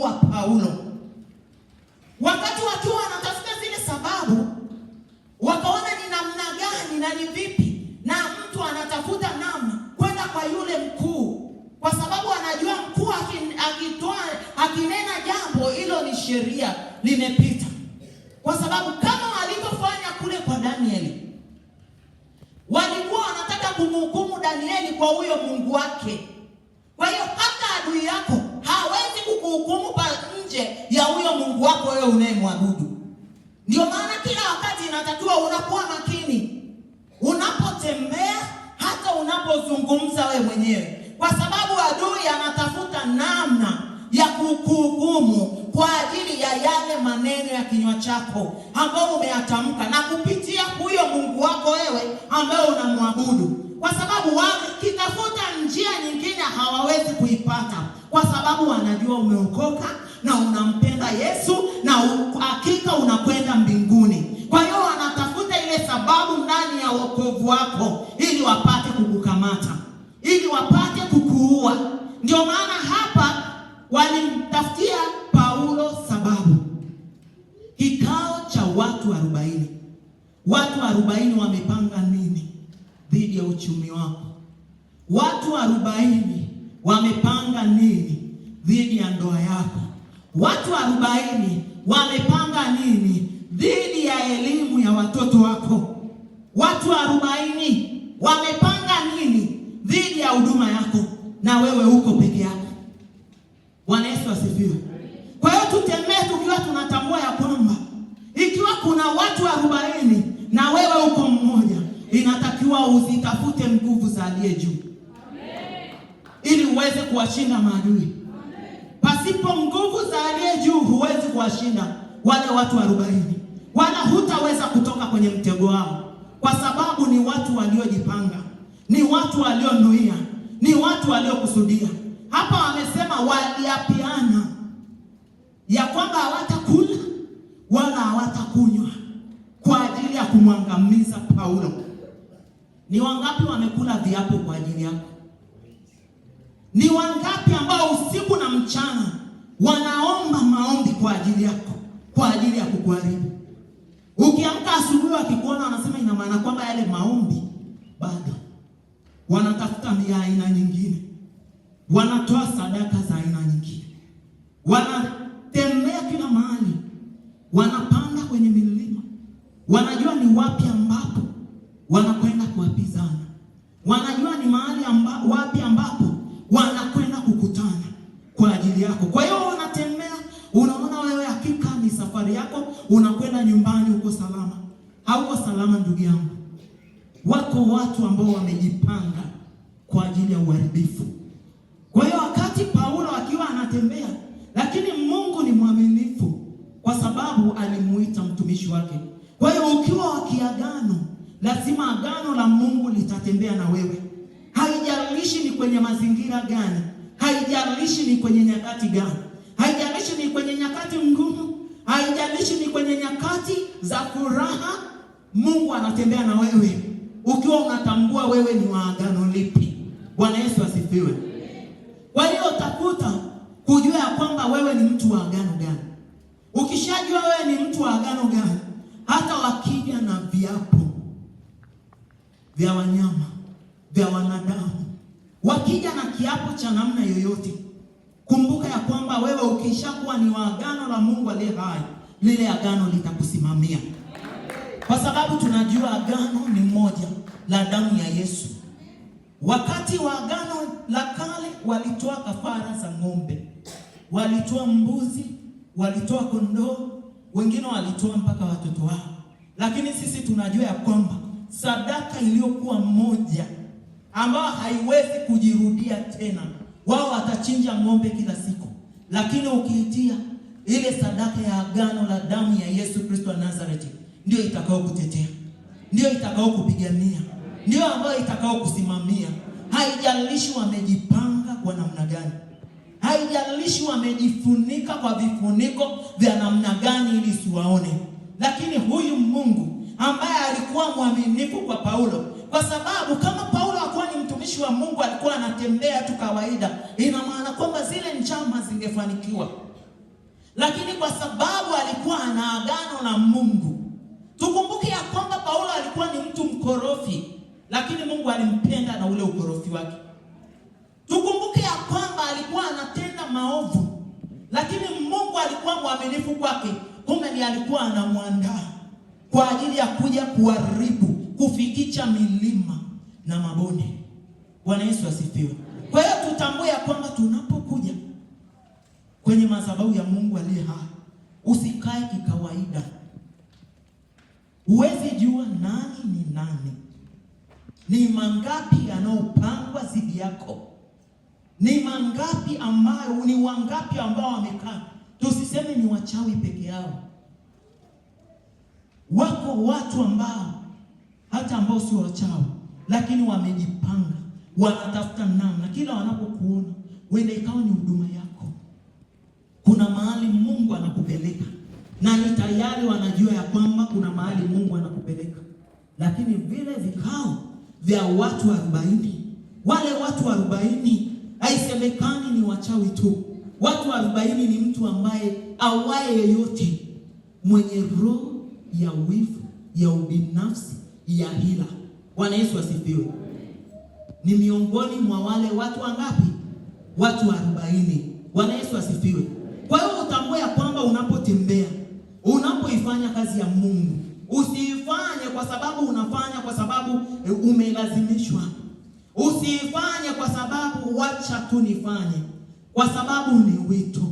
wa Paulo. Wakati wakiwa wanatafuta zile sababu, wakaona ni namna gani na ni vipi, na mtu anatafuta namna kwenda kwa yule mkuu, kwa sababu anajua mkuu akinena jambo hilo ni sheria, limepita. Kwa sababu kama walivyofanya kule kwa Danieli, walikuwa wanataka kumhukumu Danieli kwa huyo Mungu wake. Kwa hiyo hata adui yako hawezi kukuhukumu pa nje ya huyo Mungu wako wewe unayemwabudu. Ndio maana kila wakati inatakiwa unakuwa makini unapotembea, hata unapozungumza wewe mwenyewe, kwa sababu adui anatafuta namna ya kukuhukumu kwa ajili ya yale maneno ya kinywa chako ambao umeyatamka, na kupitia huyo Mungu wako wewe ambaye unamwabudu. Kwa sababu wakitafuta njia nyingine hawawezi kuipata, kwa sababu wanajua umeokoka na unampenda Yesu na hakika unakwenda mbinguni. Kwa hiyo wanatafuta ile sababu ndani ya wokovu wako ili wapate kukukamata, ili wapate kukuua. Ndio maana hapa walimtafutia Paulo sababu. Kikao cha watu 40. Watu 40 wamepanga nini dhidi ya uchumi wako? Watu 40 wamepanga nini dhidi ya ndoa yako? Watu 40 wamepanga nini dhidi ya elimu ya watoto wako? Watu 40 wamepanga nini dhidi ya huduma yako, na wewe uko peke yako? Bwana Yesu asifiwe. Kwa hiyo tutembee tukiwa tunatambua ya kwamba ikiwa kuna watu 40 na wewe uko mmoja, inatakiwa uzitafute nguvu za aliye juu. Amen. Ili uweze kuwashinda maadui. Pasipo nguvu za aliye juu huwezi kuwashinda wale watu 40. Wala hutaweza kutoka kwenye mtego wao, kwa sababu ni watu waliojipanga, ni watu walionuia, ni watu waliokusudia. Hapa wamesema waliapiana ya kwamba hawatakula wala hawatakunywa kwa ajili ya kumwangamiza Paulo. Ni wangapi wamekula viapo kwa ajili yako? Ni wangapi ambao usiku na mchana wanaomba maombi kwa ajili yako, kwa ajili ya kukuharibu? Ukiamka asubuhi wakikuona wanasema ina maana kwamba yale maombi bado. Wanatafuta ya aina nyingine, wanatoa sadaka za aina nyingine, wanatembea kila mahali, wanapanda kwenye milima, wanajua ni wapi ambapo wanakwenda kuapizana, wanajua ni mahali wapi ambapo wanakwenda kukutana kwa ajili yako. Kwa hiyo wanatembea, unaona wewe hakika ni safari yako, unakwenda nyumbani uko salama. Hauko salama ndugu yangu. Wako watu ambao wamejipanga kwa ajili ya uharibifu. Kwa hiyo wakati Paulo akiwa anatembea, lakini Mungu ni mwaminifu kwa sababu alimuita mtumishi wake. Kwa hiyo ukiwa wakiagano, lazima agano la Mungu litatembea na wewe. Haijalishi ni kwenye mazingira gani, haijalishi ni kwenye nyakati gani, haijalishi ni kwenye nyakati ngumu, haijalishi ni kwenye nyakati za furaha, Mungu anatembea na wewe ukiwa unatambua wewe ni wa agano lipi. Bwana Yesu asifiwe. Kwa hiyo utakuta kujua ya kwamba wewe ni mtu wa agano gani. Ukishajua wewe ni mtu wa agano gani, hata wakija na viapo vya wanyama, vya wanadamu, wakija na kiapo cha namna yoyote, kumbuka ya kwamba wewe ukishakuwa ni wa agano la Mungu aliye hai, lile agano litakusimamia. Kwa sababu tunajua agano ni moja la damu ya Yesu. Wakati wa agano la kale walitoa kafara za ng'ombe, walitoa mbuzi, walitoa kondoo, wengine walitoa mpaka watoto wao. Lakini sisi tunajua ya kwamba sadaka iliyokuwa moja ambayo haiwezi kujirudia tena, wao watachinja ng'ombe kila siku. Lakini ukiitia ile sadaka ya agano la damu ya Yesu Kristo wa Nazareti, ndio itakao kutetea, ndio itakao kupigania, ndio ambayo itakao kusimamia. Haijalishi wamejipanga kwa namna gani, haijalishi wamejifunika kwa vifuniko vya namna gani ili siwaone. Lakini huyu Mungu ambaye alikuwa mwaminifu kwa Paulo, kwa sababu kama Paulo alikuwa ni mtumishi wa Mungu, alikuwa anatembea tu kawaida, ina maana kwamba zile njama zingefanikiwa. lakini kwa sababu alikuwa ana agano na Mungu. Tukumbuke ya kwamba Paulo alikuwa ni mtu mkorofi, lakini Mungu alimpenda na ule ukorofi wake. Tukumbuke ya kwamba alikuwa anatenda maovu, lakini Mungu alikuwa mwaminifu kwake. Kumbe ni alikuwa anamwandaa kwa ajili ya kuja kuharibu, kufikicha milima na mabonde. Bwana Yesu asifiwe. Kwa hiyo tutambue ya kwamba tunapokuja kwenye madhabahu ya Mungu aliye hai, usikae kikawaida. Huwezi jua nani ni nani. Ni mangapi yanayopangwa dhidi yako? Ni mangapi ambayo, ni wangapi ambao wamekaa? Tusiseme ni wachawi peke yao. Wako watu ambao hata ambao sio wachawi, lakini wamejipanga, wanatafuta namna kila wanapokuona, wende ikawa ni huduma yako. Kuna mahali Mungu anakupeleka, na ni tayari wanajua ya kwamba kuna mahali Mungu anakupeleka. Lakini vile vikao vya watu 40, wale watu 40 haisemekani ni wachawi tu. Watu 40 ni mtu ambaye awaye yeyote mwenye roho ya wivu, ya ubinafsi, ya hila. Bwana Yesu asifiwe. Ni miongoni mwa wale watu wangapi? Watu 40. Bwana Yesu asifiwe. Kwa hiyo utambue ya kwamba unapotembea, unapoifanya kazi ya Mungu, usiifanye kwa sababu unafanya kwa sababu umelazimishwa. Usiifanye kwa sababu wacha tu nifanye, kwa sababu ni wito.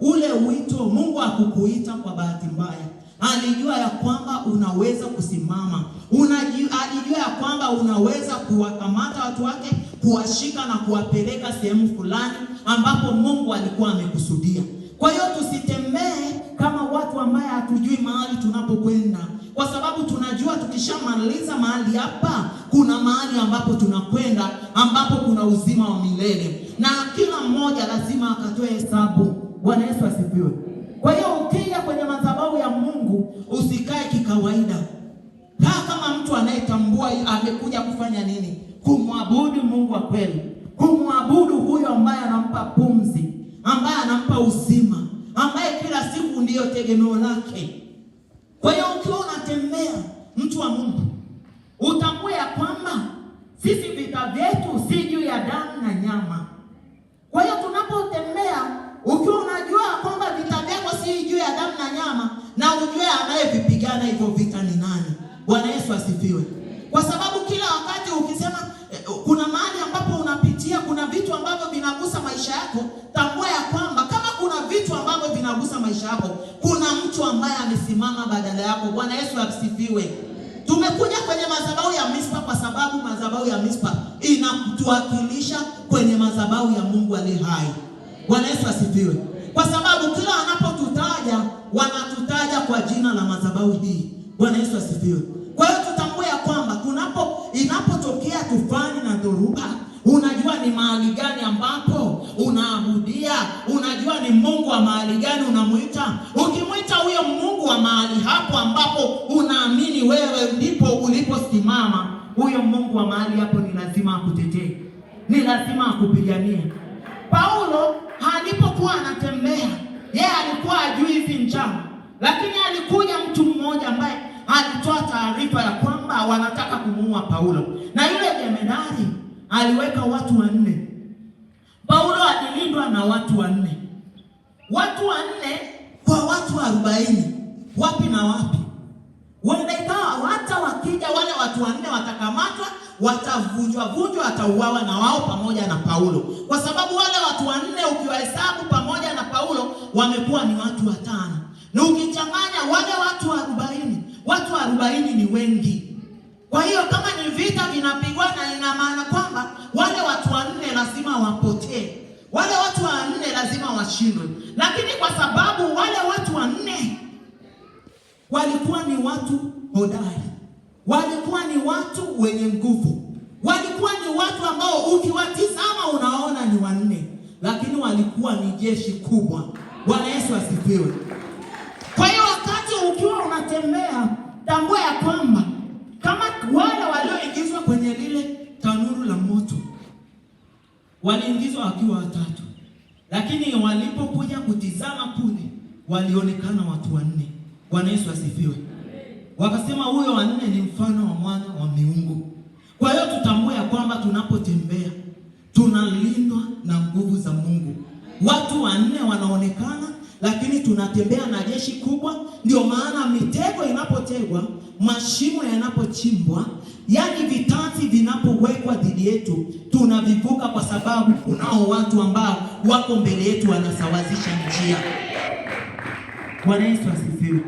Ule wito Mungu hakukuita kwa bahati mbaya. Alijua ya kwamba unaweza kusimama. Alijua ya kwamba unaweza kuwakamata watu wake, kuwashika na kuwapeleka sehemu fulani ambapo Mungu alikuwa amekusudia. Kwa hiyo tusitembee kama watu ambao hatujui mahali tunapokwenda, kwa sababu tunajua tukishamaliza mahali hapa kuna mahali ambapo tunakwenda, ambapo kuna uzima wa milele, na kila mmoja lazima akatoe hesabu. Bwana Yesu asifiwe. Kwa hiyo ukija kwenye madhabahu ya Mungu, usikae kikawaida. Kama mtu anayetambua amekuja kufanya nini? Kumwabudu Mungu wa kweli. Kumwabudu huyo ambaye anampa pumzi, ambaye anampa uzima, ambaye kila siku ndiyo tegemeo lake. Kwa hiyo ukiwa unatembea, mtu wa Mungu, utambue ya kwamba sisi vita vyetu si juu ya damu na nyama. Kwa hiyo tunapotembea, ukiwa unajua kwamba vita vyako si juu ya damu na nyama, na ujue anayevipigana hivyo vita ni nani. Bwana Yesu asifiwe. Kwa sababu kila wakati ukisema kuna mahali ambapo unapitia, kuna vitu ambavyo vinagusa maisha yako, tambua ya kwamba kama kuna vitu ambavyo vinagusa maisha yako, kuna mtu ambaye amesimama badala yako. Bwana Yesu asifiwe. Tumekuja kwenye madhabahu ya Mispa kwa sababu madhabahu ya Mispa inatuwakilisha kwenye madhabahu ya Mungu aliye hai. Bwana Yesu asifiwe. Kwa sababu kila wanapotutaja, wanatutaja kwa jina la madhabahu hii. Bwana Yesu asifiwe. Kwa hiyo tutambue ya kwamba inapotokea tufani na dhoruba, unajua ni mahali gani ambapo unaabudia, unajua ni Mungu wa mahali gani unamuita. Ukimuita huyo Mungu wa mahali hapo ambapo unaamini wewe ndipo uliposimama, huyo Mungu wa mahali hapo ni lazima akutetee, ni lazima akupiganie. Paulo alipokuwa anatembea, yeye alikuwa ajui hizi njama, lakini alikuja mtu mmoja ambaye alitoa taarifa ya kwamba wanataka kumuua Paulo. Na yule jemadari aliweka watu 4. Paulo alilindwa na watu 4. Watu 4 kwa watu 40. Wapi na wapi? Wanda ikawa hata wakija wale watu 4 watakamatwa, watavunjwa, watauawa na wao pamoja na Paulo. Kwa sababu wale watu 4 ukiwahesabu pamoja na Paulo wamekuwa ni watu 5. Na ukichanganya wale watu 40, watu 40 ni wengi. Kwa hiyo kama ni vita vinapigwa, na ina maana kwamba wale watu 4 lazima wapotee. Wale watu 4 lazima washindwe. Lakini kwa sababu wale watu 4 walikuwa ni watu hodari, walikuwa ni watu wenye nguvu, walikuwa ni watu ambao ukiwatizama unaona ni 4, lakini walikuwa ni jeshi kubwa. Bwana Yesu asifiwe. Kwa hiyo wakati ukiwa unatembea, tambua ya kwamba kama wale walioingizwa kwenye lile tanuru la moto, waliingizwa wakiwa 3, lakini walipokuja kutizama kule, walionekana watu wanne. Bwana Yesu asifiwe. Wakasema huyo wa nne ni mfano wa mwana wa miungu. Kwa hiyo tutambue ya kwamba tunapotembea tunalindwa na nguvu za Mungu. Watu wanne wanaonekana, lakini tunatembea na jeshi kubwa. Ndio maana mitego inapotegwa, mashimo yanapochimbwa, yani vitanzi vinapowekwa dhidi yetu, tunavivuka kwa sababu kunao watu ambao wako mbele yetu wanasawazisha njia. Bwana Yesu asifiwe.